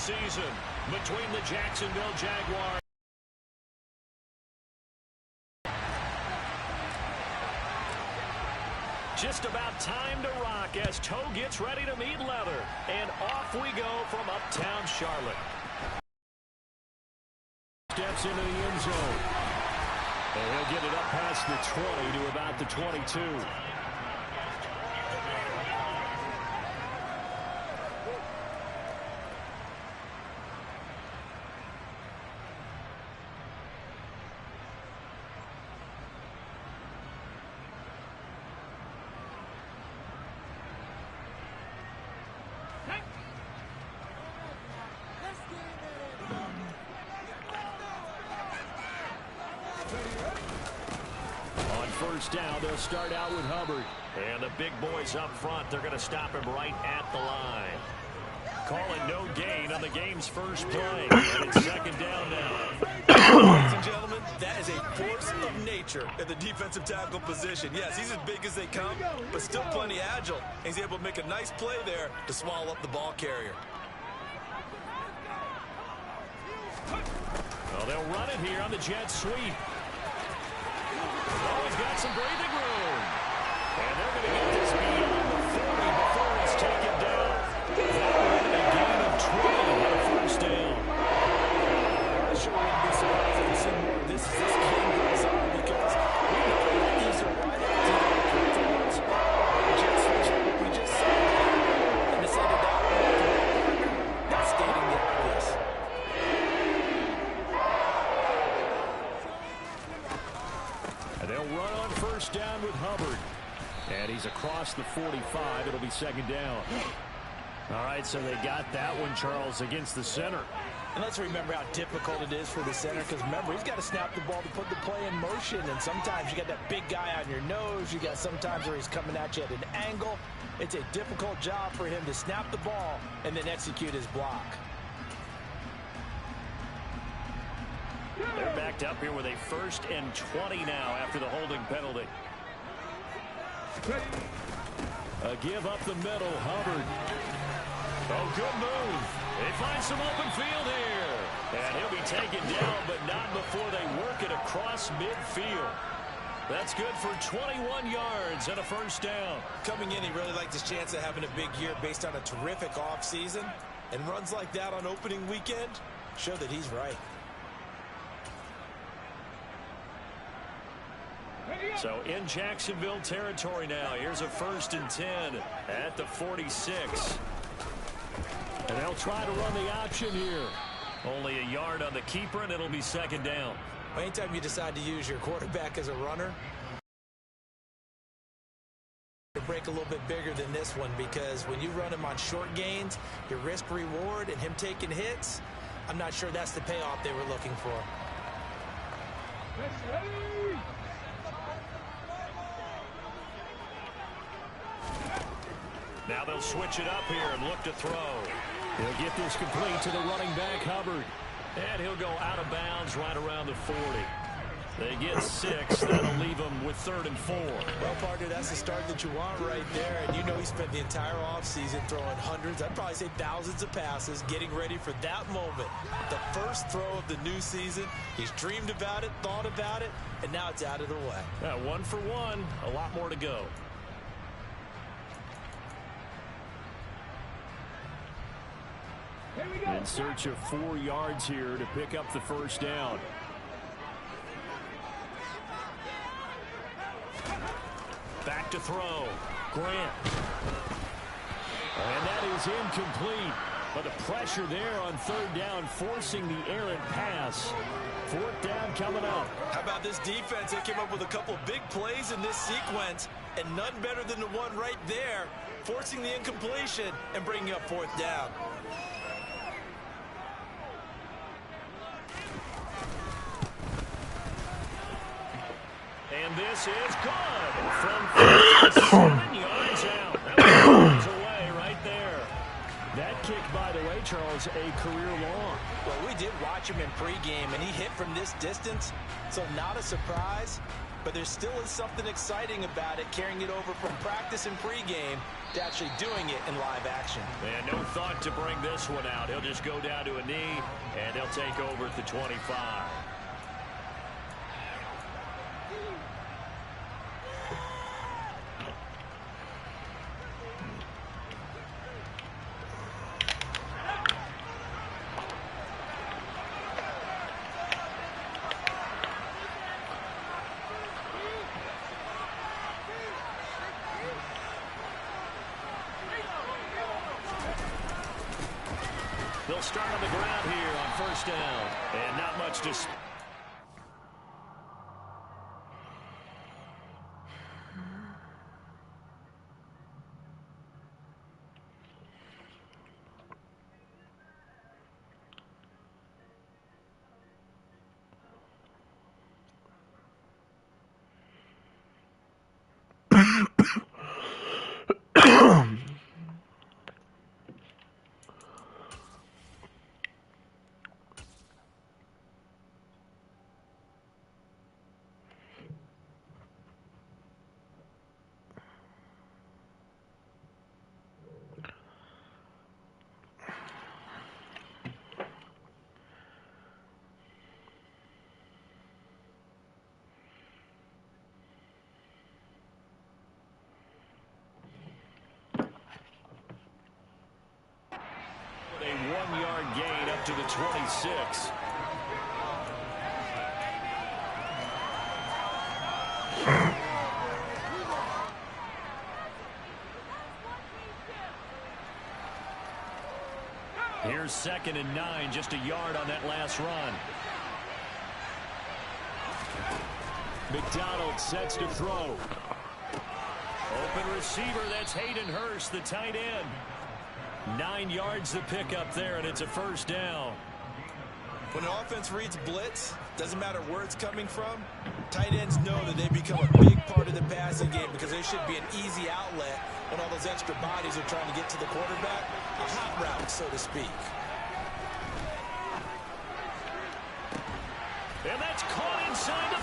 season between the Jacksonville Jaguars. Just about time to rock as Toe gets ready to meet leather. And off we go from uptown Charlotte. Steps into the end zone. And he'll get it up past the 20 to about the 22. First down, they'll start out with Hubbard. And the big boys up front, they're going to stop him right at the line. Calling no gain on the game's first play. And it's second down now. Ladies and gentlemen, that is a force of nature at the defensive tackle position. Yes, he's as big as they come, but still plenty agile. He's able to make a nice play there to swallow up the ball carrier. Well, they'll run it here on the jet sweep. Oh, he's got some breathing room. And they're going to get this beyond the 40 before he's taken down. That would be a gain of 20 on a first down. I sure wouldn't be surprised if we see more of this as this game goes on, because we know that these are right up to the controls. Jet switch, we just saw that. And to say that that would not stating the obvious. They'll run on first down with Hubbard. And he's across the 45. It'll be second down. All right, so they got that one, Charles, against the center. And let's remember how difficult it is for the center, because remember, he's got to snap the ball to put the play in motion. And sometimes you got that big guy on your nose. You got sometimes where he's coming at you at an angle. It's a difficult job for him to snap the ball and then execute his block. They're backed up here with a 1st and 20 now after the holding penalty. A give up the middle, Hubbard. Oh, good move. They find some open field here. And he'll be taken down, but not before they work it across midfield. That's good for 21 yards and a first down. Coming in, he really liked his chance of having a big year based on a terrific offseason. And runs like that on opening weekend show that he's right. So in Jacksonville territory now. Here's a 1st and 10 at the 46. And they'll try to run the option here. Only a yard on the keeper, and it'll be second down. Anytime you decide to use your quarterback as a runner, break a little bit bigger than this one, because when you run him on short gains, your risk reward and him taking hits, I'm not sure that's the payoff they were looking for. Now they'll switch it up here and look to throw. He'll get this complete to the running back, Hubbard. And he'll go out of bounds right around the 40. They get 6. That'll leave them with 3rd and 4. Well, partner, that's the start that you want right there. And you know he spent the entire offseason throwing hundreds, I'd probably say thousands of passes, getting ready for that moment. The first throw of the new season. He's dreamed about it, thought about it, and now it's out of the way. 1 for 1. A lot more to go. In search of 4 yards here to pick up the first down. Back to throw. Grant. And that is incomplete. But the pressure there on 3rd down, forcing the errant pass. 4th down coming up. How about this defense? They came up with a couple big plays in this sequence, and none better than the one right there, forcing the incompletion and bringing up 4th down. And this is good. From 7 yards out. That was away right there. That kick, by the way, Charles, a career long. Well, we did watch him in pregame, and he hit from this distance, so not a surprise. but there still is something exciting about it, carrying it over from practice and pregame to actually doing it in live action. And no thought to bring this one out. He'll just go down to a knee, and they'll take over at the 25. They'll start on the ground here on first down. And not much to... A 1-yard gain up to the 26. Here's 2nd and 9, just a yard on that last run. McDonald sets to throw. Open receiver, that's Hayden Hurst, the tight end. 9 yards to pick up there, and it's a first down. When an offense reads blitz, doesn't matter where it's coming from, tight ends know that they become a big part of the passing game because they should be an easy outlet when all those extra bodies are trying to get to the quarterback. A hot route, so to speak. And that's caught inside the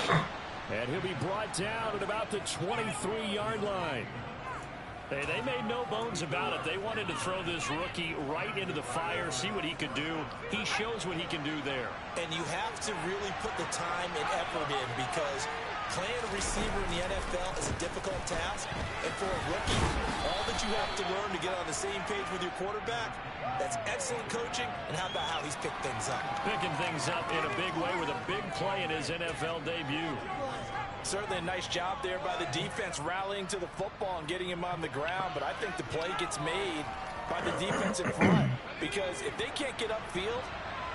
35. And he'll be brought down at about the 23-yard line. Hey, they made no bones about it. They wanted to throw this rookie right into the fire, see what he could do. He shows what he can do there. And you have to really put the time and effort in because playing a receiver in the NFL is a difficult task. And for a rookie, all that you have to learn to get on the same page with your quarterback, that's excellent coaching. And how about how he's picked things up? Picking things up in a big way with a big play in his NFL debut. Certainly a nice job there by the defense rallying to the football and getting him on the ground, but I think the play gets made by the defense in front because if they can't get upfield,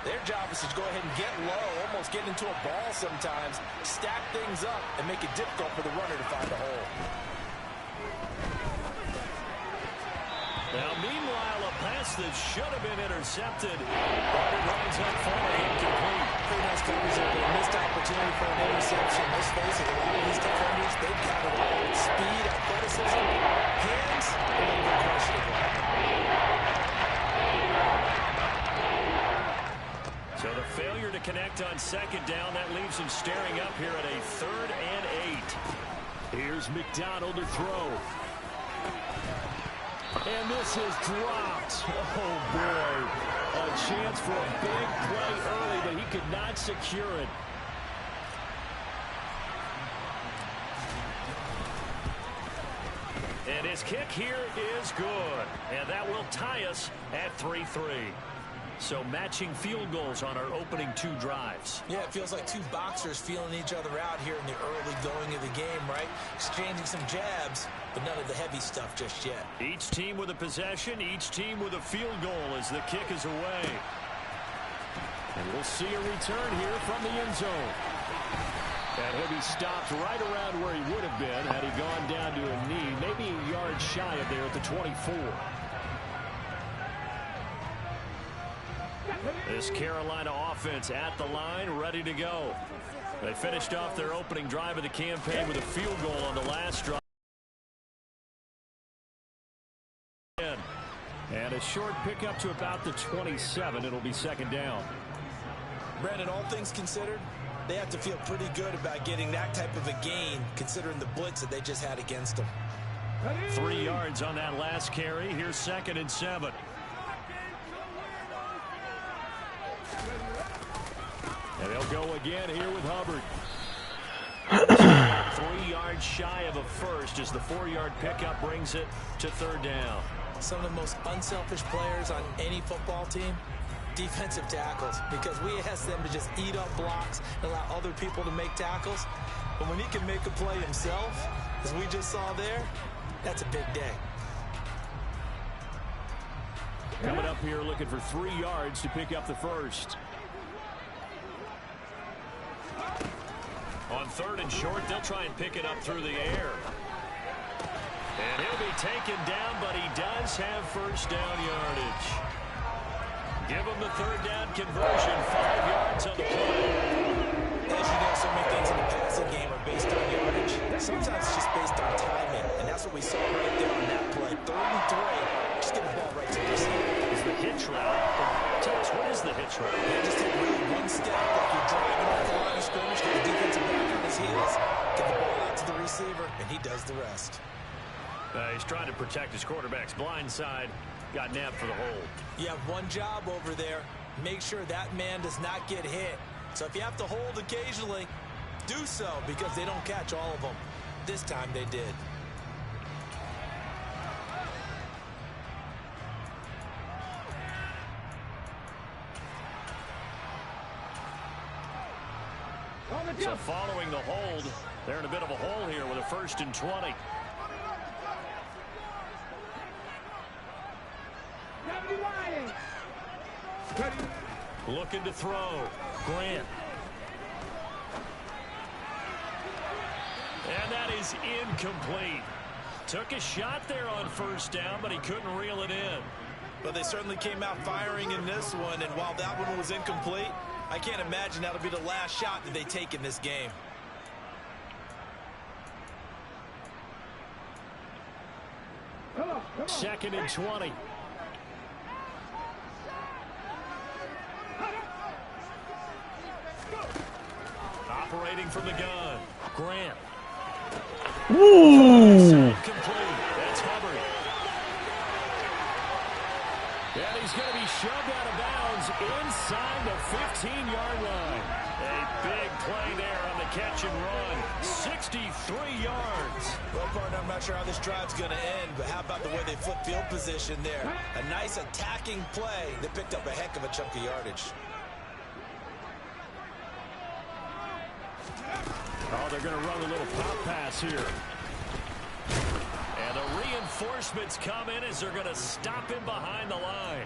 their job is to go ahead and get low, almost get into a ball sometimes, stack things up, and make it difficult for the runner to find a hole. Now, meanwhile, a pass that should have been intercepted. But it runs up for incomplete. Pretty nice coverage there, but a missed opportunity for an interception. Let's face it, a lot of these defenders, they've got it all. Speed, athleticism, hands, and even questionable. So the failure to connect on 2nd down, that leaves him staring up here at a 3rd and 8. Here's McDonald to throw. And this is dropped. Oh, boy. A chance for a big play early, but he could not secure it. And his kick here is good. And that will tie us at 3-3. So matching field goals on our opening 2 drives. Yeah, it feels like 2 boxers feeling each other out here in the early going of the game, right? Exchanging some jabs, but none of the heavy stuff just yet. Each team with a possession, each team with a field goal as the kick is away. And we'll see a return here from the end zone. And he'll be stopped right around where he would have been had he gone down to a knee, maybe a yard shy of there at the 24. This Carolina offense at the line, ready to go. They finished off their opening drive of the campaign with a field goal on the last drive. And a short pickup to about the 27. It'll be 2nd down. Brandon, all things considered, They have to feel pretty good about getting that type of a gain, considering the blitz that they just had against them. 3 yards on that last carry. Here's 2nd and 7. And they'll go again here with Hubbard. 3 yards shy of a first as the 4-yard pickup brings it to 3rd down. Some of the most unselfish players on any football team, defensive tackles, because we ask them to just eat up blocks and allow other people to make tackles. But when he can make a play himself, as we just saw there, that's a big day. Coming up here looking for 3 yards to pick up the first. On 3rd and short, they'll try and pick it up through the air. And he'll be taken down, but he does have first down yardage. Give him the 3rd down conversion, 5 yards on the play. As you know, so many things in the passing game are based on yardage. Sometimes it's just based on timing, and that's what we saw right there on that play. 3rd and 3, just get the ball right to the receiver. Is the hitch route? Tell us, what is the hitch route? They just take really one step, like you're driving off the line of scrimmage, get the defensive back on his heels, get the ball out to the receiver, and he does the rest. He's trying to protect his quarterback's blind side. Got nabbed for the hold. You have one job over there. Make sure that man does not get hit. So if you have to hold occasionally, do so, because they don't catch all of them. This time they did. So following the hold, they're in a bit of a hole here with a 1st and 20. Looking to throw. Grant. And that is incomplete. Took a shot there on 1st down, but he couldn't reel it in. But they certainly came out firing in this one, and while that one was incomplete, I can't imagine that'll be the last shot that they take in this game. Second and 20. Operating from the gun. Grant. Ooh. Complete. That's Hubbard. And he's going to be shoved out of bounds inside the 15-yard line. A big play there on the catch and run. 63 yards. Well, partner, I'm not sure how this drive's going to end, but how about the way they flip field position there? A nice attacking play that picked up a heck of a chunk of yardage. Oh, they're going to run a little pop pass here. And the reinforcements come in as they're going to stop him behind the line.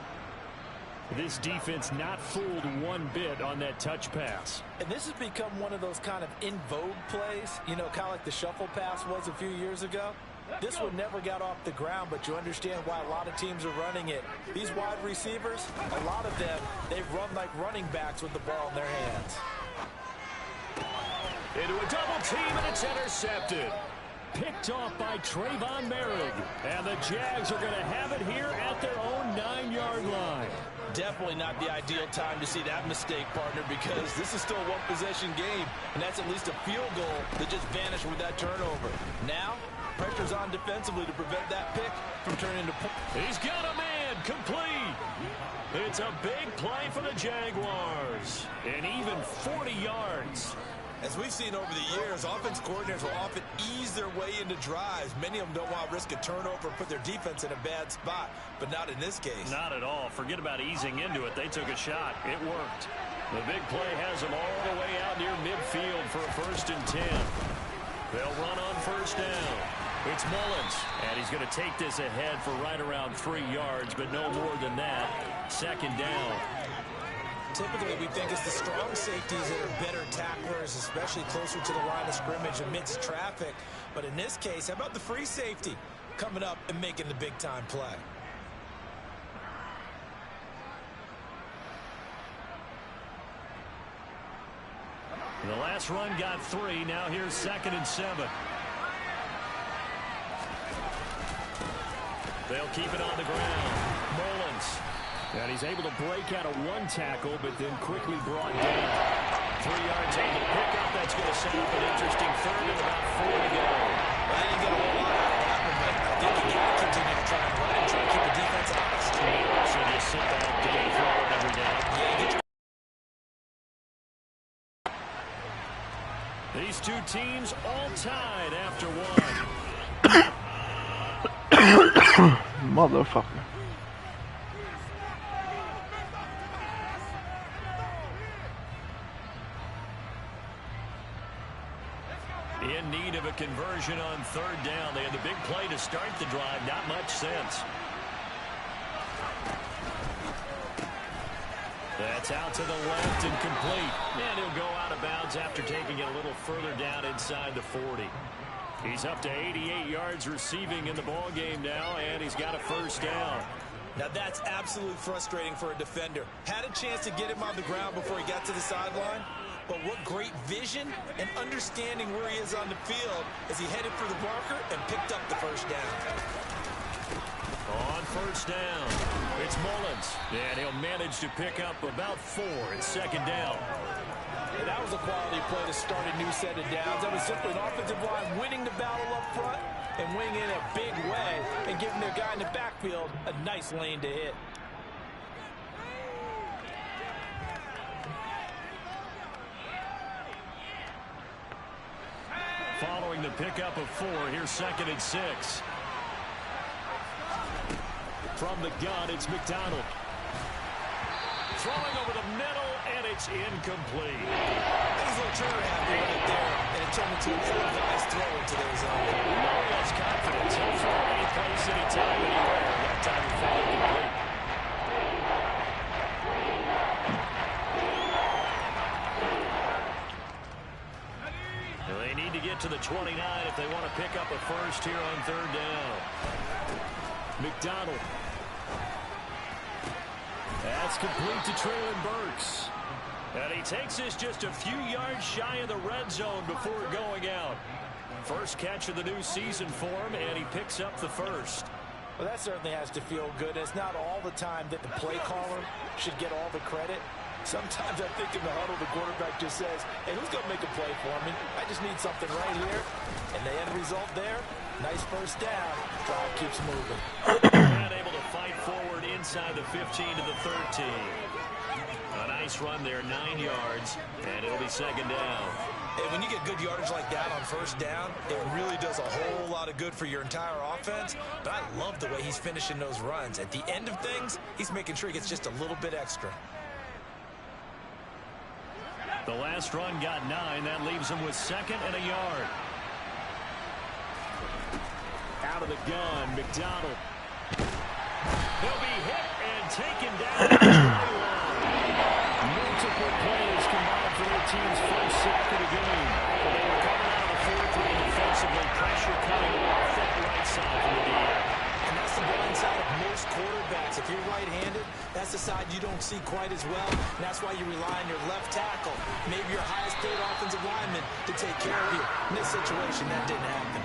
This defense not fooled one bit on that touch pass. And this has become one of those kind of in vogue plays, you know, kind of like the shuffle pass was a few years ago. This one never got off the ground, but you understand why a lot of teams are running it. These wide receivers, a lot of them, they run like running backs with the ball in their hands. Into a double team, and it's intercepted. Picked off by Trayvon Merrick. And the Jags are going to have it here at their own 9-yard line. Definitely not the ideal time to see that mistake, partner, because this is still a one-possession game, and that's at least a field goal that just vanished with that turnover. Now, pressure's on defensively to prevent that pick from turning into points. He's got a man complete. It's a big play for the Jaguars. And even 40 yards. As we've seen over the years, offense coordinators will often ease their way into drives. Many of them don't want to risk a turnover or put their defense in a bad spot, but not in this case. Not at all. Forget about easing into it. They took a shot. It worked. The big play has them all the way out near midfield for a 1st and 10. They'll run on 1st down. It's Mullins, and he's going to take this ahead for right around 3 yards, but no more than that. 2nd down. Typically, we think it's the strong safeties that are better tacklers, especially closer to the line of scrimmage amidst traffic. But in this case, how about the free safety coming up and making the big-time play? The last run got 3. Now here's 2nd and 7. They'll keep it on the ground. Mullins. And he's able to break out of one tackle, but then quickly brought down. 3 yards on the pickup. That's going to set up an interesting third and about 4 to go. I didn't get a whole lot out of that one, but I think you got to continue to try and run and try to keep the defense honest. So just sit back, get it forward every down. These two teams all tied after one. Motherfucker. In need of a conversion on 3rd down. They had the big play to start the drive. Not much sense. That's out to the left and complete. And he'll go out of bounds after taking it a little further down inside the 40. He's up to 88 yards receiving in the ball game now, and he's got a 1st down. Now that's absolutely frustrating for a defender. Had a chance to get him on the ground before he got to the sideline, but what great vision and understanding where he is on the field as he headed for the marker and picked up the 1st down. On 1st down, it's Mullins, and he'll manage to pick up about 4 at 2nd down. And that was a quality play to start a new set of downs. That was simply an offensive line winning the battle up front and winning in a big way and giving their guy in the backfield a nice lane to hit. Following the pickup of 4, here's 2nd and 6. From the gun, it's McDonald. Throwing over the middle, and it's incomplete. He's a little trigger happy right there, and it turned into an ill-advised throw into their zone. No, he has confidence. He'll throw any place, anytime, anywhere. That time he found it complete. They need to get to the 29 if they want to pick up a 1st here on 3rd down. McDonald. That's complete to Traylon Burks. And he takes this just a few yards shy of the red zone before going out. First catch of the new season for him, and he picks up the 1st. Well, that certainly has to feel good. It's not all the time that the play caller should get all the credit. Sometimes I think in the huddle, the quarterback just says, hey, who's going to make a play for me? I just need something right here. And the end result there, nice 1st down. Drive keeps moving. And able to fight forward inside the 15 to the 13. A nice run there, 9 yards, and it'll be 2nd down. And when you get good yardage like that on 1st down, it really does a whole lot of good for your entire offense. But I love the way he's finishing those runs. At the end of things, he's making sure he gets just a little bit extra. The last run got 9. That leaves him with 2nd and a yard. Out of the gun, McDonald. He'll be hit and taken down. Multiple plays combined for their team's 1st sack of the game. But they were coming out of the 4th and defensively. Pressure coming off that right side from the DN. And that's the blind side of most quarterbacks. If you're right-handed, that's the side you don't see quite as well. And that's why you rely on your left tackle, maybe your highest-paid offensive lineman, to take care of you. In this situation, that didn't happen.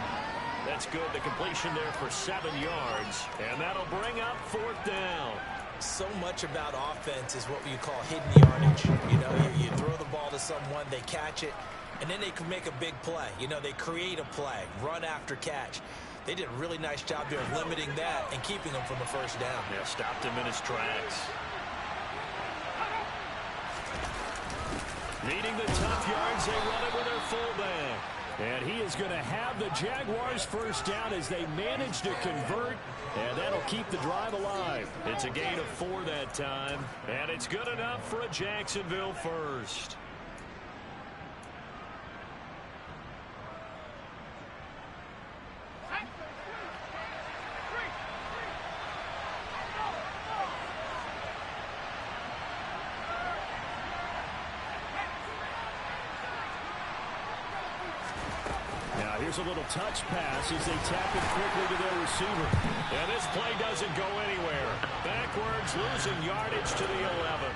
That's good. The completion there for 7 yards. And that'll bring up 4th down. So much about offense is what you call hidden yardage. You know, you throw the ball to someone, they catch it, and then they can make a big play. You know, they create a play, run after catch. They did a really nice job there of limiting that and keeping him from a 1st down. Yeah, stopped him in his tracks. Needing the tough yards, they run it with their fullback. And he is going to have the Jaguars' 1st down as they manage to convert, and that'll keep the drive alive. It's a gain of 4 that time, and it's good enough for a Jacksonville 1st. Here's a little touch pass as they tap it quickly to their receiver. And this play doesn't go anywhere. Backwards, losing yardage to the 11.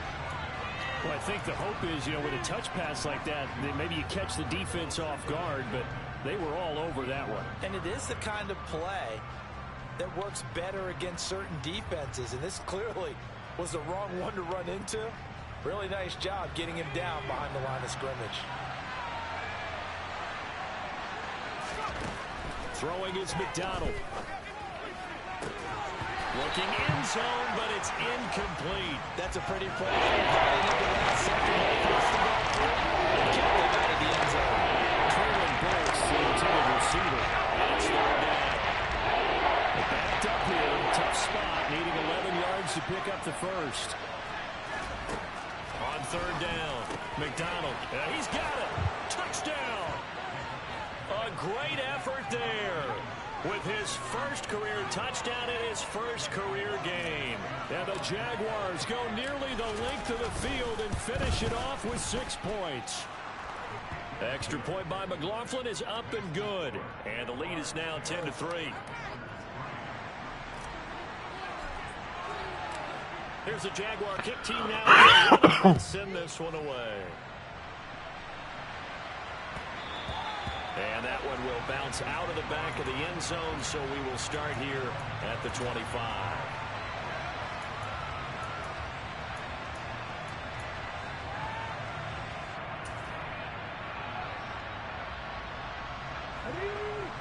Well, I think the hope is, you know, with a touch pass like that, maybe you catch the defense off guard, but they were all over that one. And it is the kind of play that works better against certain defenses. And this clearly was the wrong one to run into. Really nice job getting him down behind the line of scrimmage. Throwing is McDonald. Looking end zone, but it's incomplete. That's a pretty play. Got into the last second. And kept it out of the end zone. Traylon Burks, the intended receiver. And it's third down. They backed up here. Tough spot. Needing 11 yards to pick up the first. On third down, McDonald. He's got it. Touchdown. A great effort there. With his first career touchdown in his first career game. And the Jaguars go nearly the length of the field and finish it off with 6 points. Extra point by McLaughlin is up and good. And the lead is now 10-3. Here's the Jaguar kick team now. Send this one away. And that one will bounce out of the back of the end zone, so we will start here at the 25.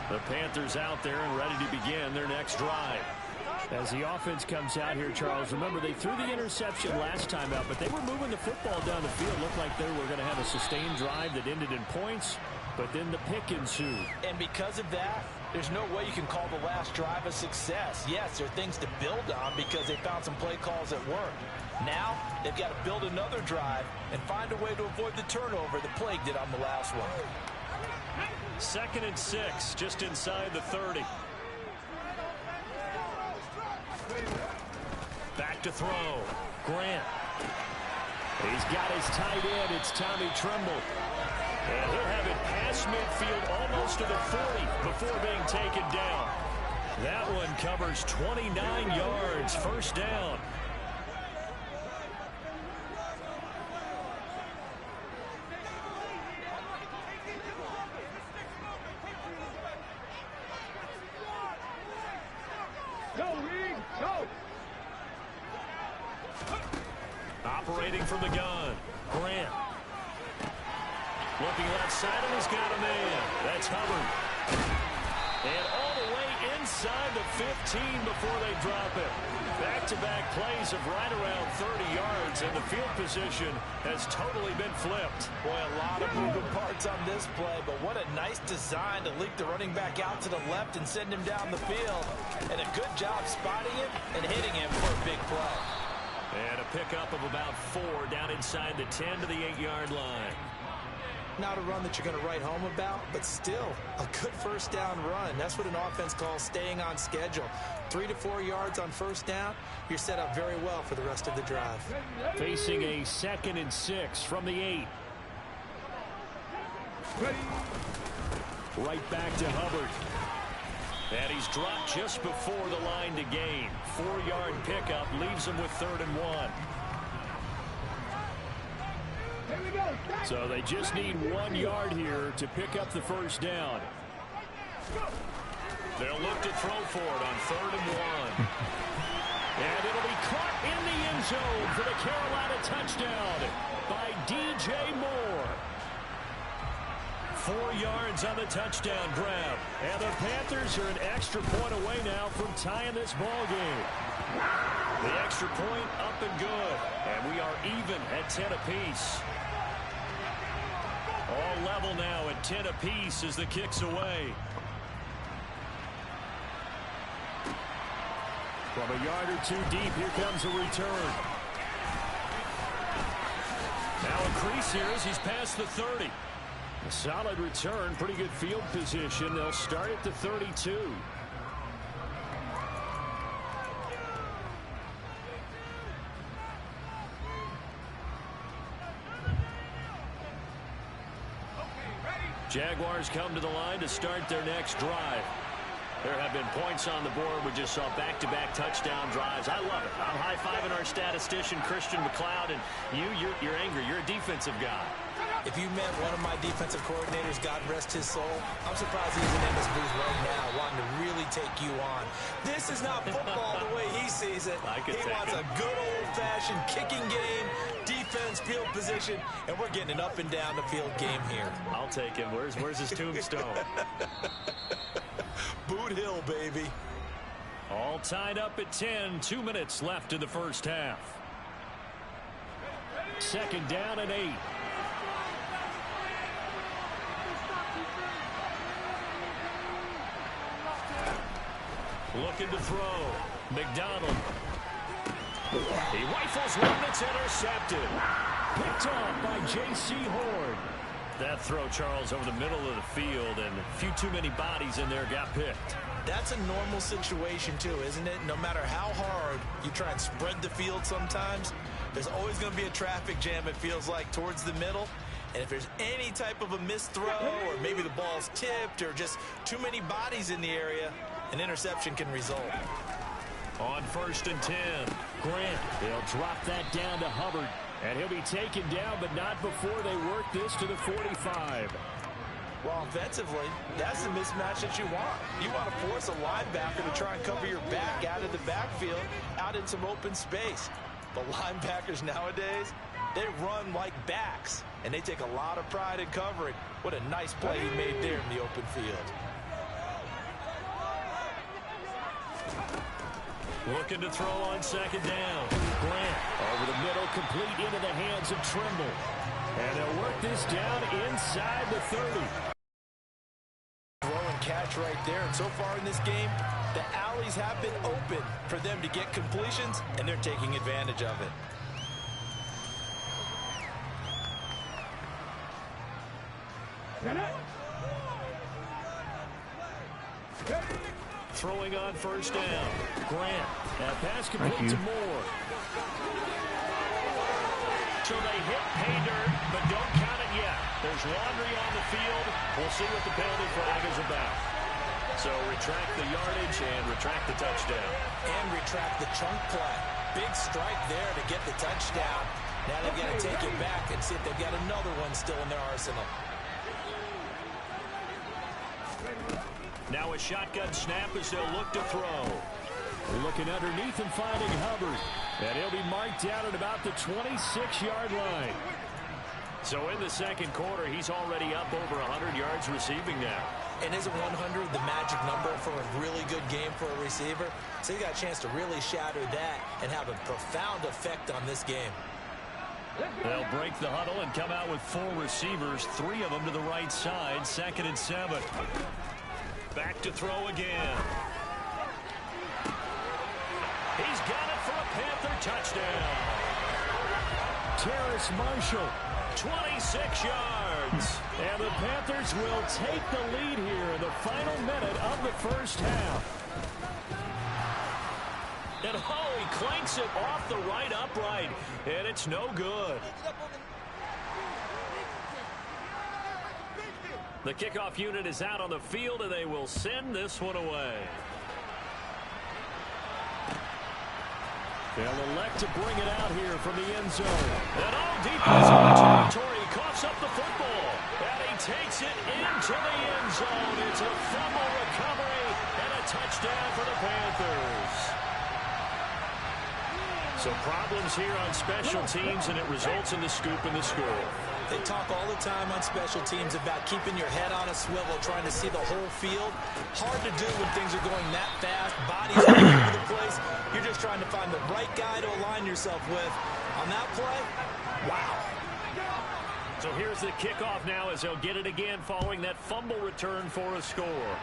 The Panthers out there and ready to begin their next drive. As the offense comes out here, Charles, remember they threw the interception last time out, but they were moving the football down the field. Looked like they were going to have a sustained drive that ended in points. But then the pick ensued. And because of that, there's no way you can call the last drive a success. Yes, there are things to build on because they found some play calls that worked. Now, they've got to build another drive and find a way to avoid the turnover that plagued it on the last one. 2nd and 6, just inside the 30. Back to throw. Grant. He's got his tight end. It's Tommy Tremble. And he'll have it past midfield almost to the 40 before being taken down. That one covers 29 yards. First down. Operating from the gun. Grant. Looking left side, and he's got a man. That's Hubbard. And all the way inside the 15 before they drop it. Back-to-back plays of right around 30 yards, and the field position has totally been flipped. Boy, a lot of moving parts on this play, but what a nice design to leak the running back out to the left and send him down the field. And a good job spotting him and hitting him for a big play. And a pickup of about 4 down inside the 10 to the 8-yard line. Not a run that you're going to write home about, but still a good first down run. That's what an offense calls staying on schedule. 3 to 4 yards on first down, you're set up very well for the rest of the drive. Facing a 2nd and 6 from the 8. Right back to Hubbard. And he's dropped just before the line to gain. 4-yard pickup leaves him with 3rd and 1. So they just need 1 yard here to pick up the first down. They'll look to throw for it on 3rd and 1. And it'll be caught in the end zone for the Carolina touchdown by DJ Moore. 4 yards on the touchdown grab. And the Panthers are an extra point away now from tying this ball game. The extra point up and good. And we are even at 10 apiece. All level now at 10 apiece as the kick's away. From a yard or 2 deep, here comes a return. Now a crease here as he's past the 30. A solid return, pretty good field position. They'll start at the 32. Jaguars come to the line to start their next drive. There have been points on the board. We just saw back-to-back touchdown drives. I love it. I'm high-fiving our statistician, Christian McLeod, and you're angry. You're a defensive guy. If you met one of my defensive coordinators, God rest his soul, I'm surprised he isn't in this booth right now wanting to really take you on. This is not football the way he sees it. He wants a good old-fashioned kicking game, defense, field position, and we're getting an up and down the field game here. I'll take him. Where's his tombstone? Boot Hill, baby. All tied up at 10. 2 minutes left in the first half. Second down and 8. Looking to throw. McDonald. He rifles one that's intercepted. Picked off by J.C. Horn. That throw, Charles, over the middle of the field, and a few too many bodies in there got picked. That's a normal situation, too, isn't it? No matter how hard you try and spread the field sometimes, there's always going to be a traffic jam, it feels like, towards the middle. And if there's any type of a missed throw, or maybe the ball's tipped, or just too many bodies in the area, an interception can result. On 1st and 10, Grant. They'll drop that down to Hubbard. And he'll be taken down, but not before they work this to the 45. Well, offensively, that's the mismatch that you want. You want to force a linebacker to try and cover your back out of the backfield, out in some open space. But linebackers nowadays, they run like backs, and they take a lot of pride in covering. What a nice play he made there in the open field. Looking to throw on 2nd down. Grant over the middle, complete into the hands of Trimble. And they'll work this down inside the 30. Throw and catch right there. And so far in this game, the alleys have been open for them to get completions, and they're taking advantage of it. Throwing on 1st down. Grant. That pass complete to Moore. So they hit pay dirt, but don't count it yet. There's laundry on the field. We'll see what the penalty flag is about. So retract the yardage and retract the touchdown. And retract the chunk play. Big strike there to get the touchdown. Now they've got to take it back and see if they've got another one still in their arsenal. Now a shotgun snap as they'll look to throw. Looking underneath and finding Hubbard. And he'll be marked down at about the 26-yard line. So in the second quarter, he's already up over 100 yards receiving now. And isn't 100 the magic number for a really good game for a receiver? So you got a chance to really shatter that and have a profound effect on this game. They'll break the huddle and come out with 4 receivers, 3 of them to the right side. 2nd and 7. Back to throw again. He's got it for a Panther touchdown. Terrace Marshall, 26 yards. And the Panthers will take the lead here in the final minute of the first half. And he clanks it off the right upright, and it's no good. The kickoff unit is out on the field, and they will send this one away. They'll elect to bring it out here from the end zone. And all defensive territory coughs up the football. And he takes it into the end zone. It's a fumble recovery and a touchdown for the Panthers. So problems here on special teams, and it results in the scoop and the score. They talk all the time on special teams about keeping your head on a swivel, trying to see the whole field. Hard to do when things are going that fast, bodies all over the place. You're just trying to find the right guy to align yourself with. On that play, wow. So here's the kickoff now as they'll get it again following that fumble return for a score.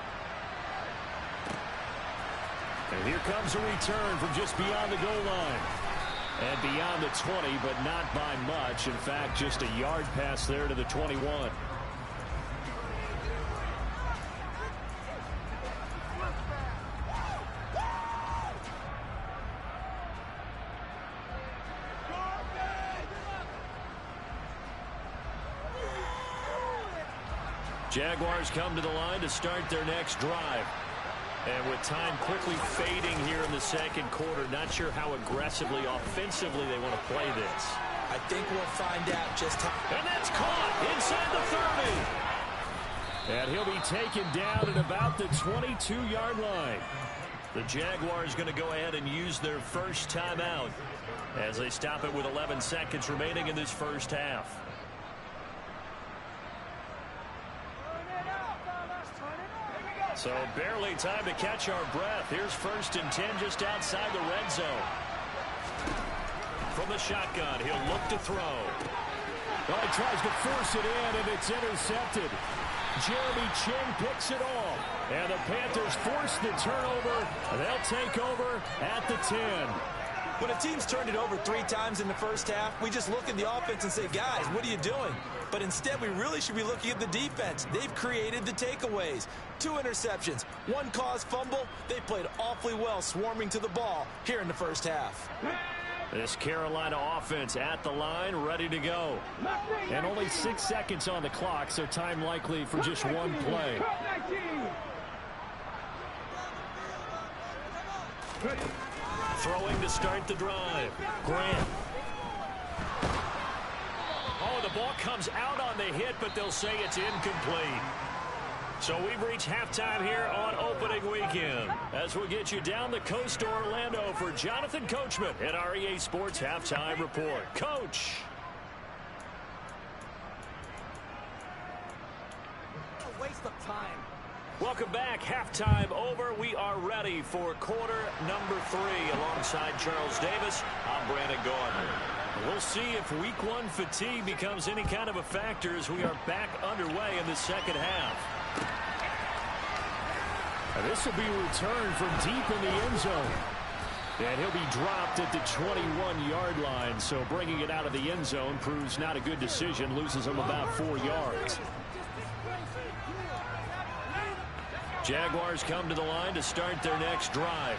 And here comes a return from just beyond the goal line. And beyond the 20, but not by much. In fact, just a yard pass there to the 21. Jaguars come to the line to start their next drive. And with time quickly fading here in the second quarter, not sure how aggressively, offensively they want to play this. I think we'll find out just how. And that's caught inside the 30. And he'll be taken down at about the 22-yard line. The Jaguars going to go ahead and use their first timeout. as they stop it with 11 seconds remaining in this first half. So barely time to catch our breath. Here's 1st and 10 just outside the red zone. From the shotgun, he'll look to throw. Well, he tries to force it in, and it's intercepted. Jeremy Chinn picks it off. And the Panthers force the turnover. They'll take over at the 10. When a team's turned it over 3 times in the first half, we just look at the offense and say, guys, what are you doing? But instead, we really should be looking at the defense. They've created the takeaways. 2 interceptions, 1 caused fumble. They played awfully well swarming to the ball here in the first half. This Carolina offense at the line, ready to go. And only 6 seconds on the clock, so time likely for just 1 play. Throwing to start the drive. Grant. Oh, the ball comes out on the hit, but they'll say it's incomplete. So we've reached halftime here on opening weekend. As we'll get you down the coast to Orlando for Jonathan Coachman at our EA Sports Halftime Report. Coach. A waste of time. Welcome back. Halftime over. We are ready for quarter number 3 alongside Charles Davis. I'm Brandon Gardner. We'll see if week 1 fatigue becomes any kind of a factor as we are back underway in the second half. This will be returned from deep in the end zone. And he'll be dropped at the 21-yard line. So bringing it out of the end zone proves not a good decision. Loses him about 4 yards. Jaguars come to the line to start their next drive.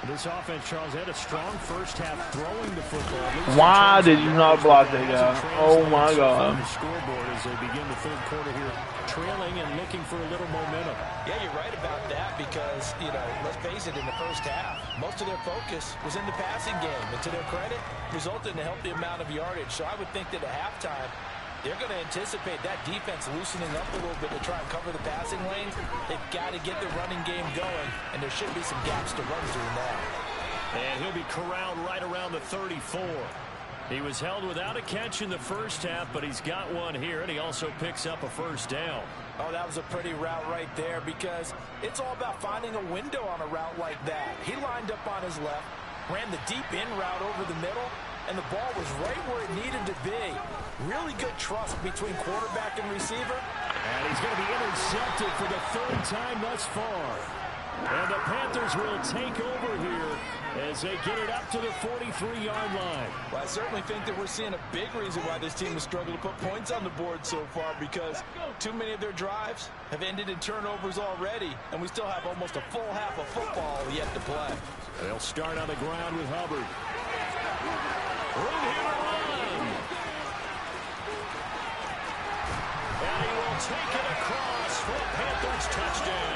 This offense, Charles, had a strong first half throwing the football. Why did you not block that guy? Oh my God. The scoreboard as they begin the third quarter here, trailing and looking for a little momentum. Yeah, you're right about that because, you know, let's face it, in the first half, most of their focus was in the passing game. And to their credit, resulted in a healthy amount of yardage. So I would think that at halftime, they're going to anticipate that defense loosening up a little bit to try and cover the passing lanes. They've got to get the running game going, and there should be some gaps to run through now. And he'll be corralled right around the 34. He was held without a catch in the first half, but he's got one here, and he also picks up a first down. Oh, that was a pretty route right there because it's all about finding a window on a route like that. He lined up on his left, ran the deep in route over the middle, and the ball was right where it needed to be. Really good trust between quarterback and receiver. And he's going to be intercepted for the 3rd time thus far. And the Panthers will take over here as they get it up to the 43-yard line. Well, I certainly think that we're seeing a big reason why this team has struggled to put points on the board so far because too many of their drives have ended in turnovers already, and we still have almost a full half of football yet to play. They'll start on the ground with Hubbard. Room here to run. And he will take it across for a Panthers touchdown.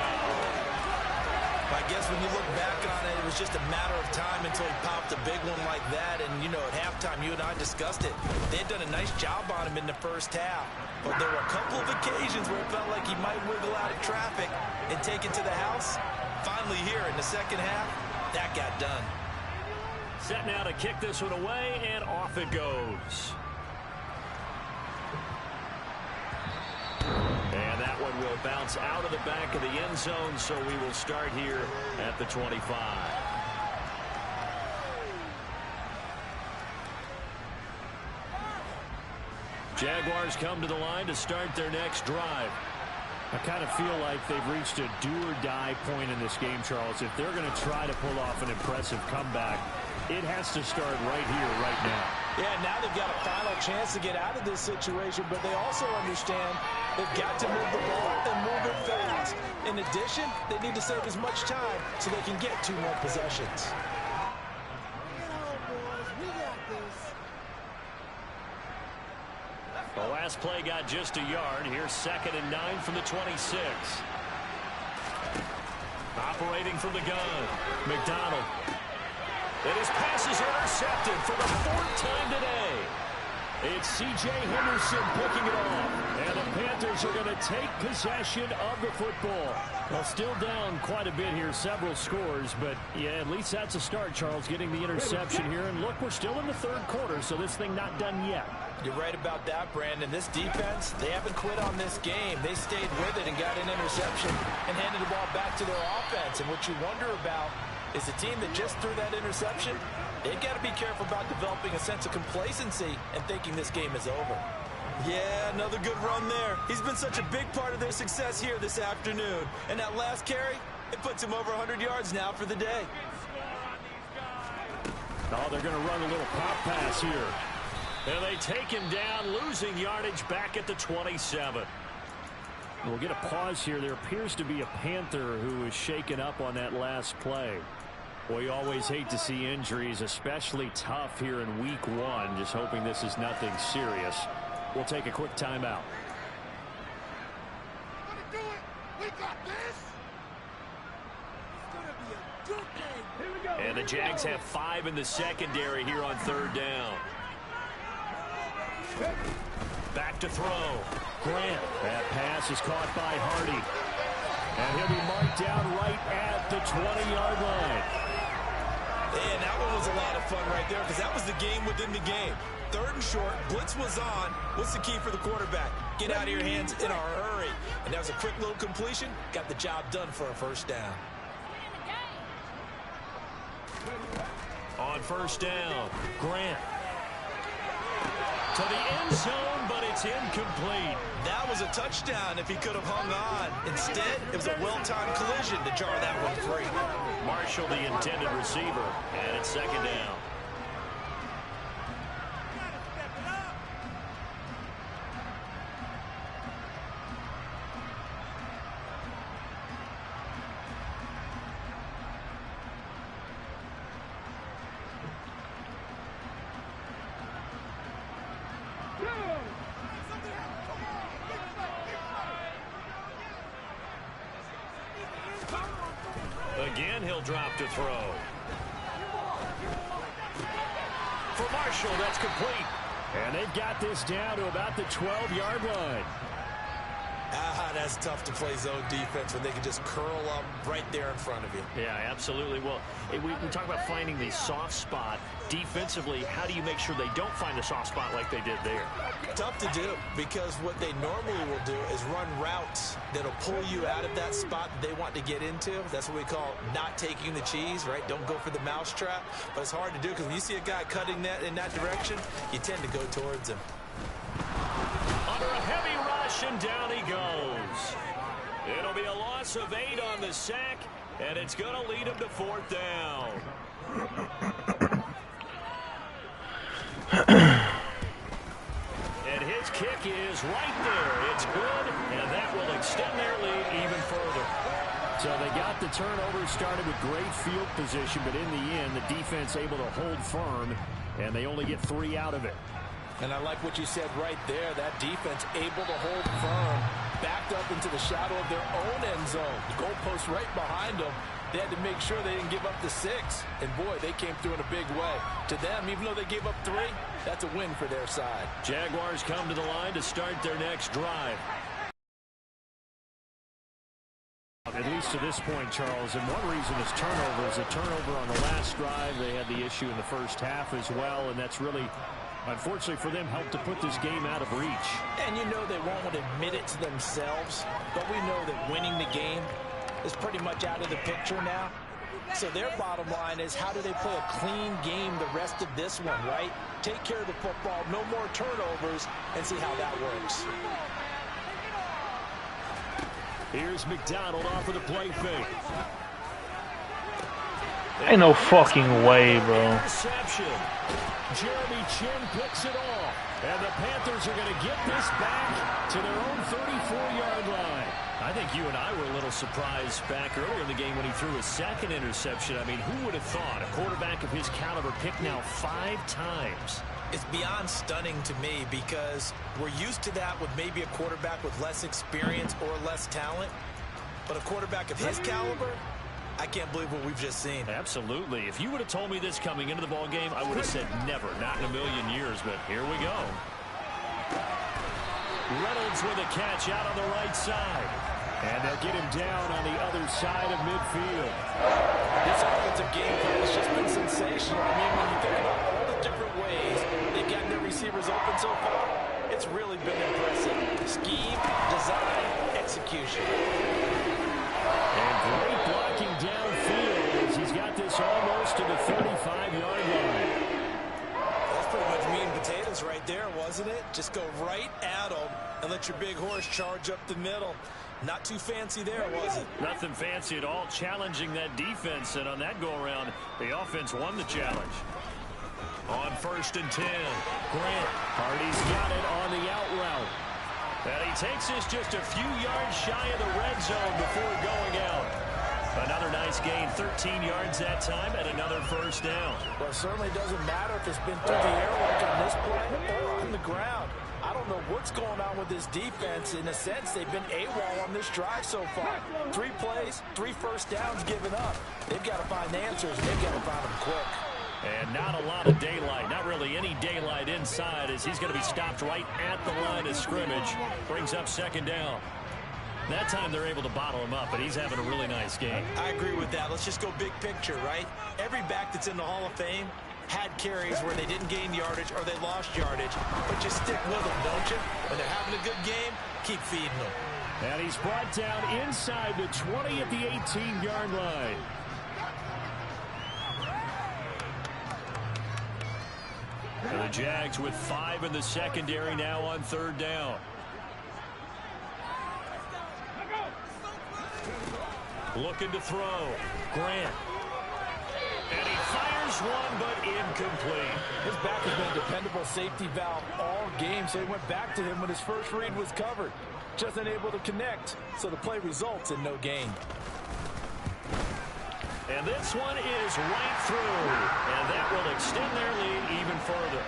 I guess when you look back on it, it was just a matter of time until he popped a big one like that. And, you know, at halftime, you and I discussed it. They had done a nice job on him in the first half. But there were a couple of occasions where it felt like he might wiggle out of traffic and take it to the house. Finally here in the second half, that got done. Set now to kick this one away, and off it goes. And that one will bounce out of the back of the end zone, so we will start here at the 25. Jaguars come to the line to start their next drive. I kind of feel like they've reached a do-or-die point in this game, Charles. If they're going to try to pull off an impressive comeback, it has to start right here, right now. Yeah, now they've got a final chance to get out of this situation, but they also understand they've got to move the ball and move it fast. In addition, they need to save as much time so they can get 2 more possessions. The last play got just a yard. Here's 2nd and 9 from the 26. Operating from the gun, McDonald. And his pass is intercepted for the 4th time today. It's C.J. Henderson picking it off. And the Panthers are going to take possession of the football. Well, still down quite a bit here, several scores. But, yeah, at least that's a start, Charles, getting the interception here. And, look, we're still in the third quarter, so this thing not done yet. You're right about that, Brandon. This defense, they haven't quit on this game. They stayed with it and got an interception and handed the ball back to their offense. And what you wonder about is the team that just threw that interception, they've got to be careful about developing a sense of complacency and thinking this game is over. Yeah, another good run there. He's been such a big part of their success here this afternoon. And that last carry, it puts him over 100 yards now for the day. Oh, they're going to run a little pop pass here. And they take him down, losing yardage back at the 27. We'll get a pause here. There appears to be a Panther who is shaken up on that last play. We always hate to see injuries, especially tough here in week one. Just hoping this is nothing serious. We'll take a quick timeout. And the Jags have 5 in the secondary here on third down. Back to throw. Grant. That pass is caught by Hardy. And he'll be marked down right at the 20-yard line. And that one was a lot of fun right there because that was the game within the game. Third and short, blitz was on. What's the key for the quarterback? Get out of your hands in a hurry. And that was a quick little completion. Got the job done for a first down. On first down, Grant. To the end zone, but it's incomplete. That was a touchdown if he could have hung on. Instead, it was a well-timed collision to jar that one free. Marshall, the intended receiver, and it's second down. Again, he'll drop to throw. For Marshall, that's complete. And they've got this down to about the 12-yard line. That's tough to play zone defense when they can just curl up right there in front of you. Yeah, absolutely. Well, we talk about finding the soft spot. Defensively, how do you make sure they don't find a soft spot like they did there? Tough to do because what they normally will do is run routes that'll pull you out of that spot that they want to get into. That's what we call not taking the cheese, right? Don't go for the mousetrap. But it's hard to do because when you see a guy cutting that in that direction, you tend to go towards him. Under a heavy rush, and down he goes. It'll be a loss of 8 on the sack, and it's going to lead him to fourth down. And his kick is right there. It's good, and that will extend their lead even further. So they got the turnover started with great field position, but in the end, the defense able to hold firm, and they only get 3 out of it. And I like what you said right there. That defense able to hold firm, backed up into the shadow of their own end zone. The goalpost right behind them. They had to make sure they didn't give up the 6. And, boy, they came through in a big way. To them, even though they gave up 3, that's a win for their side. Jaguars come to the line to start their next drive. At least to this point, Charles, and one reason is turnovers. A turnover on the last drive. They had the issue in the first half as well, and that's really, unfortunately for them, helped to put this game out of reach. And you know they won't admit it to themselves, but we know that winning the game is pretty much out of the picture now. So their bottom line is, how do they play a clean game the rest of this one, right? Take care of the football, no more turnovers, and see how that works. Here's McDonald off of the play fake. Ain't no fucking way, bro. Interception. Jeremy Chin picks it off. And the Panthers are going to get this back to their own 34-yard line. I think you and I were a little surprised back earlier in the game when he threw his second interception. I mean, who would have thought a quarterback of his caliber picked now 5 times? It's beyond stunning to me because we're used to that with maybe a quarterback with less experience or less talent. But a quarterback of his caliber, I can't believe what we've just seen. Absolutely. If you would have told me this coming into the ball game, I would have said never, not in a million years, but here we go. Reynolds with a catch out on the right side. And they'll get him down on the other side of midfield. This offensive game plan has just been sensational. I mean, when you think about all the different ways they've gotten their receivers open so far, it's really been impressive. Scheme, design, execution. And great blocking downfield as he's got this almost to the 35-yard line. That's pretty much meat and potatoes right there, wasn't it? Just go right at them and let your big horse charge up the middle. Not too fancy there, was it? Nothing fancy at all, challenging that defense, and on that go-around, the offense won the challenge. On 1st and 10, Grant. Hardy's got it on the out route. And he takes this just a few yards shy of the red zone before going out. Another nice gain, 13 yards that time, and another first down. Well, it certainly doesn't matter if it's been through the air like on this play or on the ground. I don't know what's going on with this defense. In a sense, they've been AWOL on this drive so far. 3 plays, 3 first downs given up. They've got to find answers, and they've got to find them quick. And not a lot of daylight, not really any daylight inside, as he's going to be stopped right at the line of scrimmage. Brings up 2nd down. That time they're able to bottle him up, but he's having a really nice game. I agree with that. Let's just go big picture, right? Every back that's in the Hall of Fame had carries where they didn't gain yardage or they lost yardage, but you stick with them, don't you? When they're having a good game, keep feeding them. And he's brought down inside the 20 at the 18-yard line. And the Jags with 5 in the secondary now on 3rd down. Looking to throw. Grant. And he fires one, but incomplete. His back has been a dependable safety valve all game, so he went back to him when his first read was covered. Just unable to connect, so the play results in no gain. And this one is right through. And that will extend their lead even further.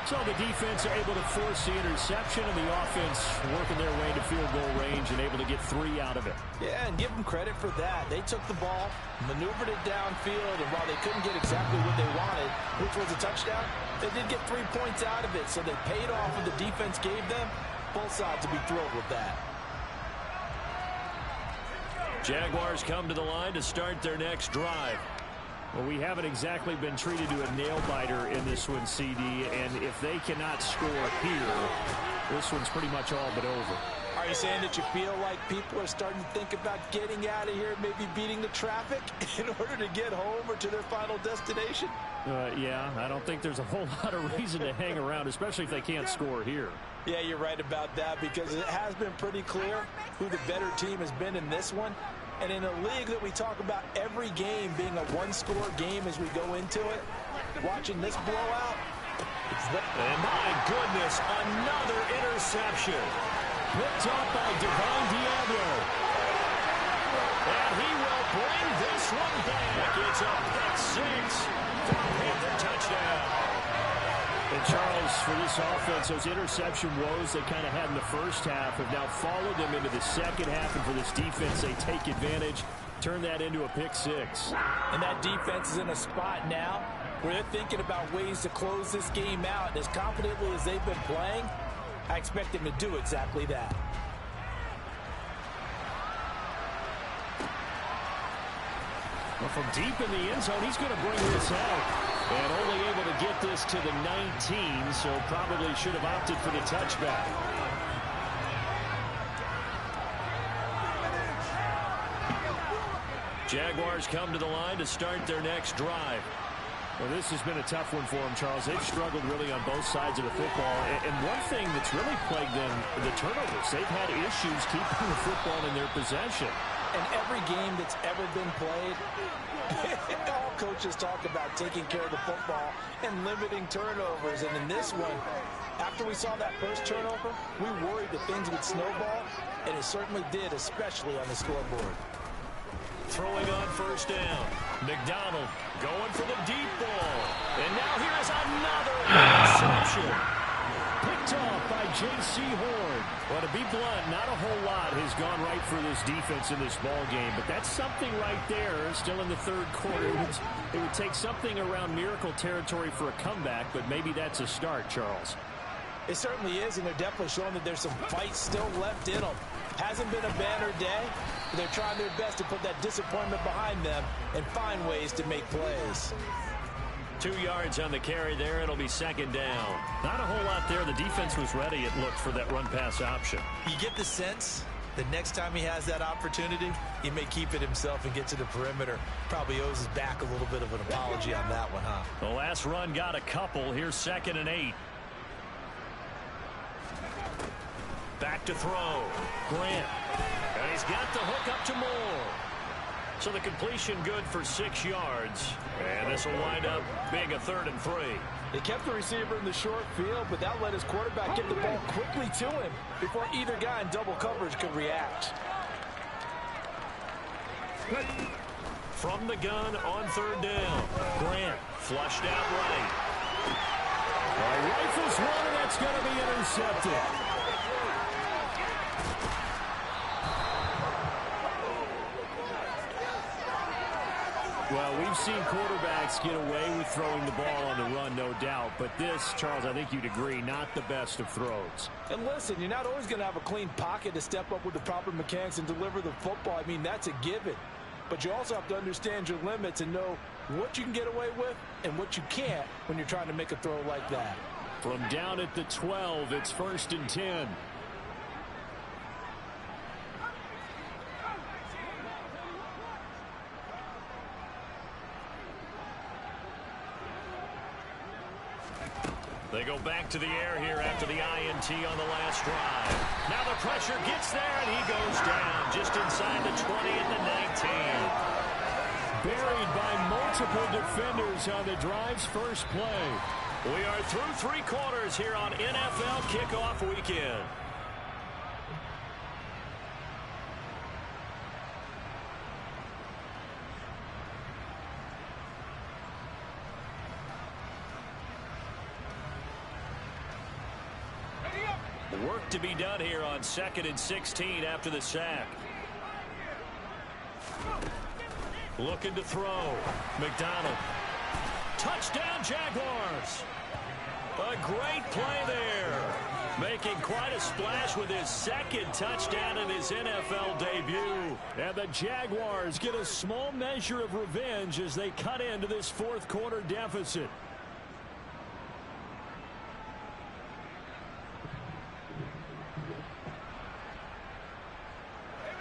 So the defense are able to force the interception, and the offense working their way to field goal range and able to get 3 out of it. Yeah, and give them credit for that. They took the ball, maneuvered it downfield, and while they couldn't get exactly what they wanted, which was a touchdown, they did get 3 points out of it, so they paid off what the defense gave them. Both sides will be thrilled with that. Jaguars come to the line to start their next drive. Well, we haven't exactly been treated to a nail-biter in this one, CD, and if they cannot score here, this one's pretty much all but over. Are you saying that you feel like people are starting to think about getting out of here, maybe beating the traffic in order to get home or to their final destination? Yeah, I don't think there's a whole lot of reason to hang around, especially if they can't score here. Yeah, you're right about that, because it has been pretty clear who the better team has been in this one. And in a league that we talk about every game being a 1-score game as we go into it, watching this blowout, and my goodness, another interception. Picked up by Devon Diablo. And he will bring this one back. It's a pick 6 for a Panther touchdown. And Charles, for this offense, those interception woes they kind of had in the first half have now followed them into the second half. And for this defense, they take advantage, turn that into a pick 6. And that defense is in a spot now where they're thinking about ways to close this game out. And as confidently as they've been playing, I expect them to do exactly that. Well, from deep in the end zone, he's going to bring this out. And only able to get this to the 19, so probably should have opted for the touchback. Jaguars come to the line to start their next drive. Well, this has been a tough one for them, Charles. They've struggled really on both sides of the football. And one thing that's really plagued them, the turnovers. They've had issues keeping the football in their possession. And every game that's ever been played, all coaches talk about taking care of the football and limiting turnovers. And in this one, after we saw that first turnover, we worried that things would snowball, and it certainly did, especially on the scoreboard. Throwing on first down. McDonald going for the deep ball. And now here's another interception. Picked off by J.C. Horn. Well, to be blunt, not a whole lot has gone right for this defense in this ball game, but that's something right there. Still in the third quarter. It would take something around miracle territory for a comeback, but maybe that's a start, Charles. It certainly is, and they're definitely showing that there's some fight still left in them. Hasn't been a banner day, but they're trying their best to put that disappointment behind them and find ways to make plays. 2 yards on the carry there. It'll be second down. Not a whole lot there. The defense was ready, it looked, for that run-pass option. You get the sense that next time he has that opportunity, he may keep it himself and get to the perimeter. Probably owes his back a little bit of an apology on that one, huh? The last run got a couple. Here's 2nd and 8. Back to throw. Grant. And he's got the hook up to Moore. So the completion good for 6 yards. And this will wind up being a 3rd and 3. They kept the receiver in the short field, but that let his quarterback get the ball quickly to him before either guy in double coverage could react. From the gun on 3rd down. Grant flushed out right. Rifles one, and that's going to be intercepted. Well, we've seen quarterbacks get away with throwing the ball on the run, no doubt. But this, Charles, I think you'd agree, not the best of throws. And listen, you're not always going to have a clean pocket to step up with the proper mechanics and deliver the football. I mean, that's a given. But you also have to understand your limits and know what you can get away with and what you can't when you're trying to make a throw like that. From down at the 12, it's 1st and 10. They go back to the air here after the INT on the last drive. Now the pressure gets there, and he goes down just inside the 20 at the 19. Buried by multiple defenders on the drive's first play. We are through 3 quarters here on NFL Kickoff Weekend. Work to be done here on 2nd and 16 after the sack. Looking to throw. McDonald. Touchdown, Jaguars. A great play there. Making quite a splash with his 2nd touchdown in his NFL debut. And the Jaguars get a small measure of revenge as they cut into this 4th quarter deficit.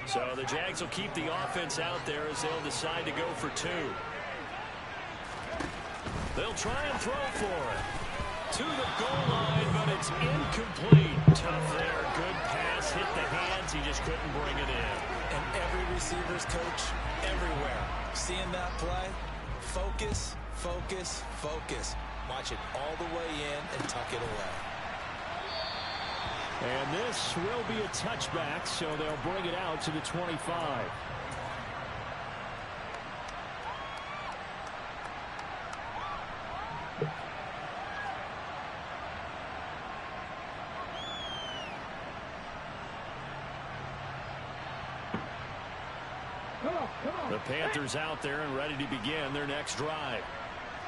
So the Jags will keep the offense out there as they'll decide to go for 2. They'll try and throw for it. To the goal line, but it's incomplete. Tough there. Good pass. Hit the hands. He just couldn't bring it in. And every receiver's coach everywhere. Seeing that play, focus, focus, focus. Watch it all the way in and tuck it away. And this will be a touchback, so they'll bring it out to the 25. The Panthers out there and ready to begin their next drive.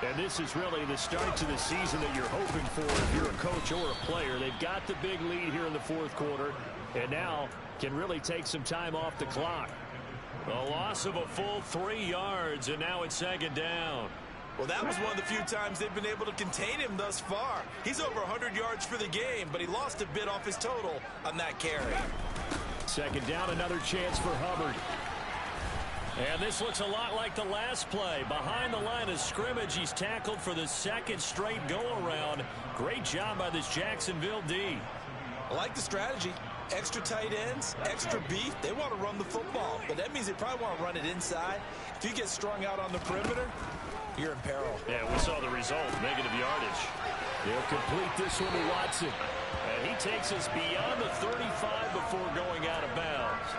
And this is really the start to the season that you're hoping for if you're a coach or a player. They've got the big lead here in the 4th quarter, and now can really take some time off the clock. A loss of a full 3 yards, and now it's 2nd down. Well, that was one of the few times they've been able to contain him thus far. He's over 100 yards for the game, but he lost a bit off his total on that carry. 2nd down, another chance for Hubbard. And this looks a lot like the last play. Behind the line of scrimmage, he's tackled for the 2nd straight go-around. Great job by this Jacksonville D. I like the strategy. Extra tight ends, extra beef. They want to run the football, but that means they probably want to run it inside. If you get strung out on the perimeter, you're in peril. Yeah, we saw the result, negative yardage. They'll complete this one to Watson. And he takes us beyond the 35 before going out of bounds.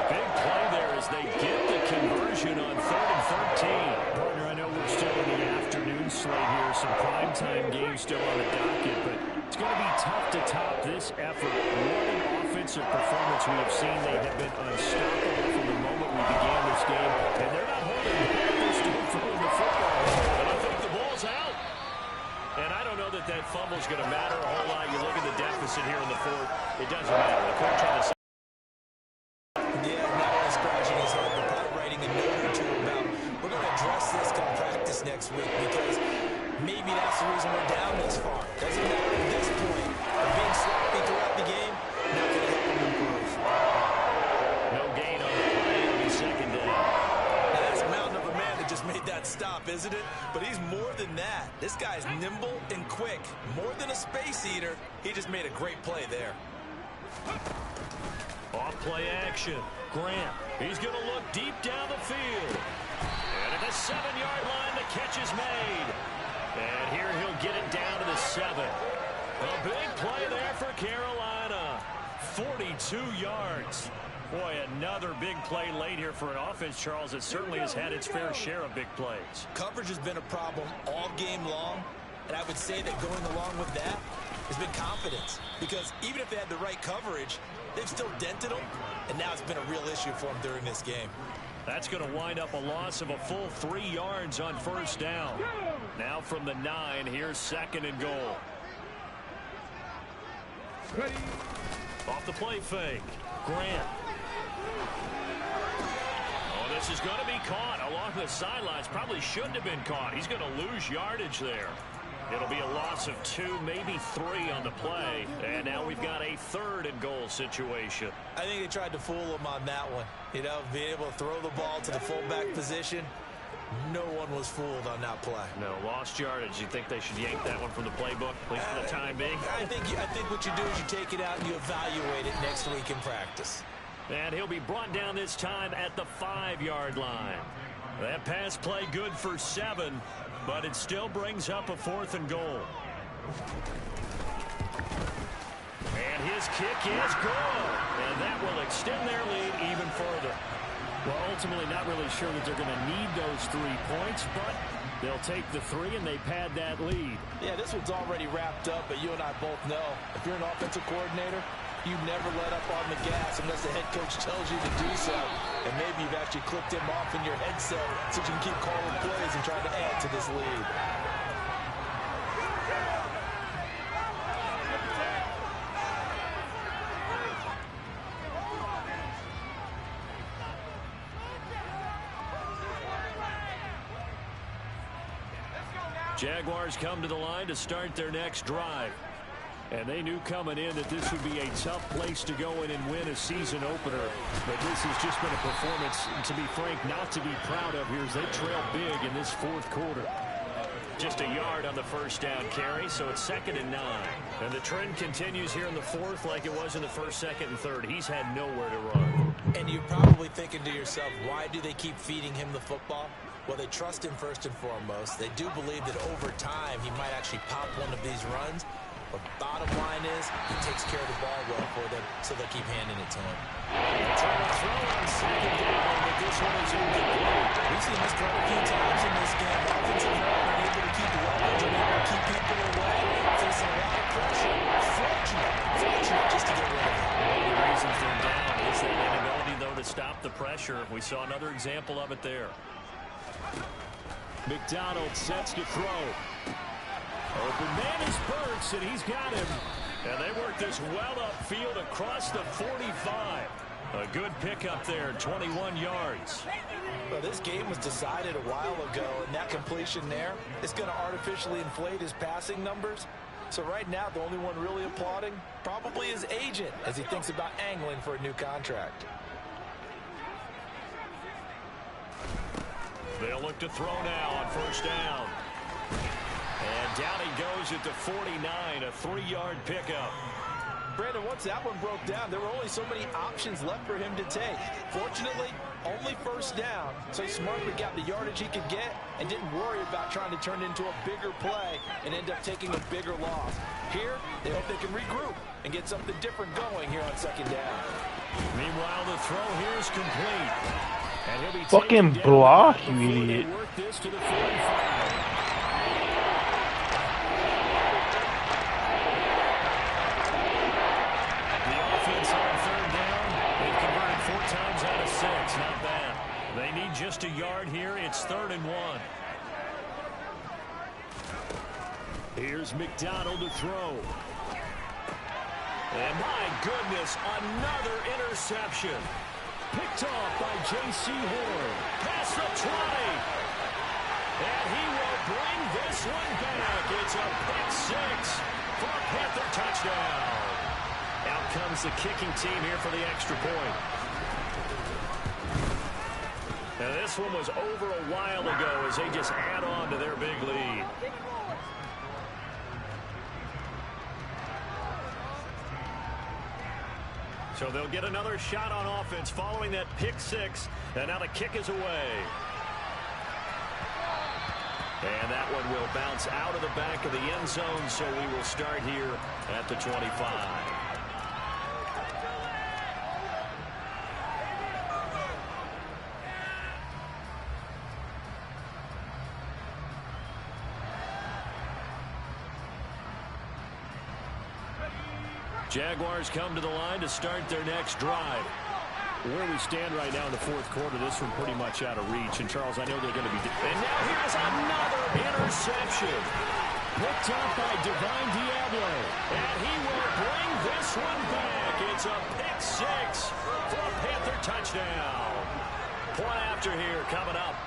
Big play there as they get the conversion on 3rd and 13. Partner, I know we're still in the afternoon slate here. Some primetime games still on the docket, but It's going to be tough to top this effort. What an offensive performance we have seen. They have been unstoppable from the moment we began this game. And they're not holding back. They're still throwing the football. And I think the ball's out. And I don't know that that fumble's going to matter a whole lot. You look at the deficit here in the fourth. It doesn't matter. The coach on the side. Yeah, not only scratching his head, but probably writing a note or two about we're going to address this come practice next week because maybe that's the reason we're down this far. Doesn't matter at this point. But being sloppy throughout the game, not going to help him improve. No gain on the play. It'll be second down. Now, that's a mountain of a man that just made that stop, isn't it? But he's more than that. This guy's nimble and quick. More than a space eater. He just made a great play there. Off play action. Grant. He's going to look deep down the field. And at the 7-yard line, the catch is made. And here he'll get it down to the 7. A big play there for Carolina. 42 yards. Boy, another big play late here for an offense, Charles, that certainly has had its fair share of big plays. Coverage has been a problem all game long. And I would say that going along with that has been confidence. Because even if they had the right coverage, they've still dented them. And now it's been a real issue for them during this game. That's going to wind up a loss of a full 3 yards on first down. Now from the 9, here's second and goal. Ready. Off the play fake. Grant. Oh, this is going to be caught along the sidelines. Probably shouldn't have been caught. He's going to lose yardage there. It'll be a loss of 2, maybe 3 on the play. And now we've got a third and goal situation. I think they tried to fool him on that one. You know, being able to throw the ball to the fullback position. No one was fooled on that play. No, lost yardage. You think they should yank that one from the playbook, at least for the time being? I think what you do is you take it out and you evaluate it next week in practice. And he'll be brought down this time at the 5-yard line. That pass play good for 7, but it still brings up a 4th and goal. And his kick is good. And that will extend their lead even further. Well, ultimately not really sure that they're going to need those 3 points, but they'll take the 3 and they pad that lead. Yeah, this one's already wrapped up, but you and I both know if you're an offensive coordinator, you never let up on the gas unless the head coach tells you to do so. And maybe you've actually clicked him off in your headset so you can keep calling plays and trying to add to this lead. Jaguars come to the line to start their next drive. And they knew coming in that this would be a tough place to go in and win a season opener. But this has just been a performance, to be frank, not to be proud of here as they trail big in this 4th quarter. Just a yard on the first down carry, so it's 2nd and 9. And the trend continues here in the 4th like it was in the 1st, 2nd, and 3rd. He's had nowhere to run. And you're probably thinking to yourself, why do they keep feeding him the football? Well, they trust him first and foremost. They do believe that over time he might actually pop one of these runs. But bottom line is, he takes care of the ball well for them, so they'll keep handing it to him. Trying to throw on 2nd down, but this one is incomplete. We've seen this quite a few times in this game. Offensive line are able to keep the leverage and able to keep people away, facing a lot of pressure. Fortunate just to get rid of it. One of the reasons they're down is that inability, though, to stop the pressure. We saw another example of it there. McDonald sets to throw. Open man is Burks, and he's got him. And they work this well upfield across the 45. A good pickup there, 21 yards. Well, this game was decided a while ago, and that completion there is going to artificially inflate his passing numbers. So right now, the only one really applauding probably his agent as he thinks about angling for a new contract. They'll look to throw now on first down. And down he goes at the 49, a 3-yard pickup. Brandon, once that one broke down, there were only so many options left for him to take. Fortunately, only first down, so he smartly got the yardage he could get and didn't worry about trying to turn it into a bigger play and end up taking a bigger loss. Here, they hope they can regroup and get something different going here on second down. Meanwhile, the throw here is complete. And he'll be fucking block, you idiot. Work this to the 45. lost a yard here. It's 3rd and 1. Here's McDonald to throw. And my goodness, another interception. Picked off by J.C. Horn. Past the 20. And he will bring this one back. It's a pick 6 for a Panther touchdown. Out comes the kicking team here for the extra point. Now this one was over a while ago as they just add on to their big lead. So they'll get another shot on offense following that pick 6. And now the kick is away. And that one will bounce out of the back of the end zone, so we will start here at the 25. Jaguars come to the line to start their next drive. Where we stand right now in the 4th quarter, this one pretty much out of reach. And, Charles, I know they're going to be... And now here's another interception. Picked up by Divine Diablo. And he will bring this one back. It's a pick 6 for a Panther touchdown. Point after here coming up.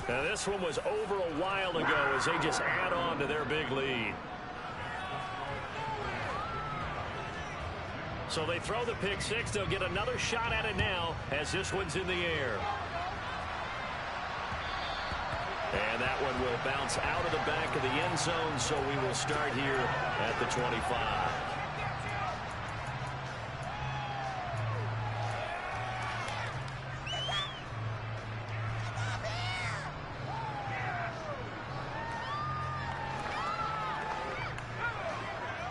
Now this one was over a while ago as they just add on to their big lead. So they throw the pick 6. They'll get another shot at it now as this one's in the air. And that one will bounce out of the back of the end zone, so we will start here at the 25.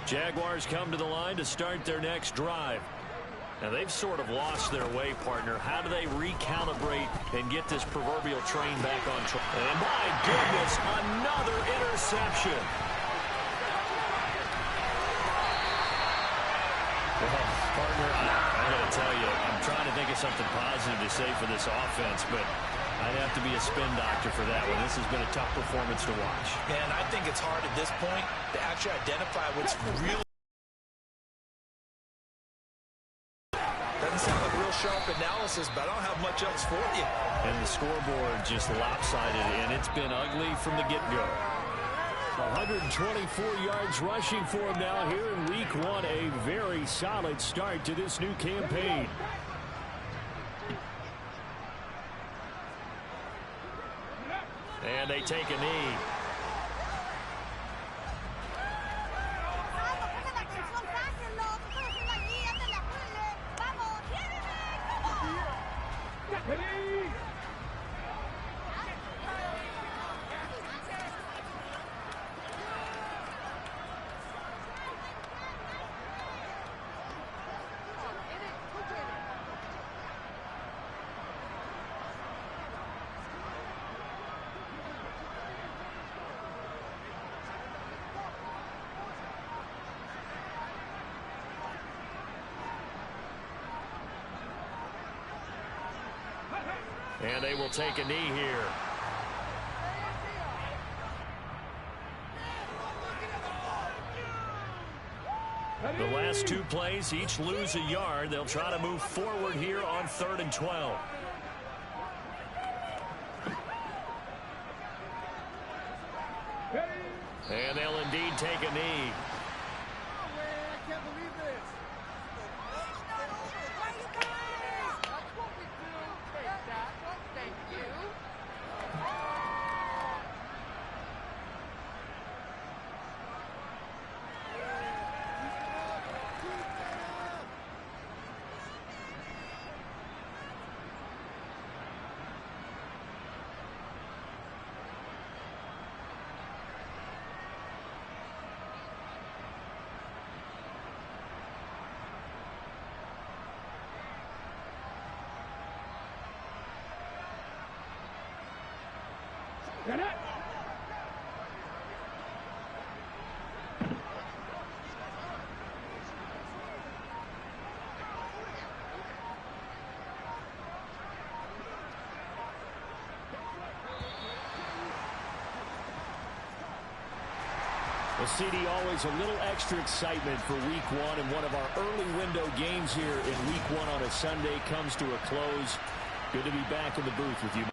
Jaguars come to the line to start their next drive. Now, they've sort of lost their way, partner. How do they recalibrate and get this proverbial train back on track? And my goodness, another interception. Well, partner, I got to tell you, I'm trying to think of something positive to say for this offense, but I'd have to be a spin doctor for that one. This has been a tough performance to watch. And I think it's hard at this point to actually identify what's really... Doesn't sound like real sharp analysis, but I don't have much else for you. And the scoreboard just lopsided, and it's been ugly from the get-go. 124 yards rushing for him now here in week 1. A very solid start to this new campaign. And they take a knee. And they will take a knee here. The last 2 plays, each lose a yard. They'll try to move forward here on 3rd and 12. And they'll indeed take a knee. Well, CD, always a little extra excitement for Week 1, and one of our early window games here in Week 1 on a Sunday comes to a close. Good to be back in the booth with you,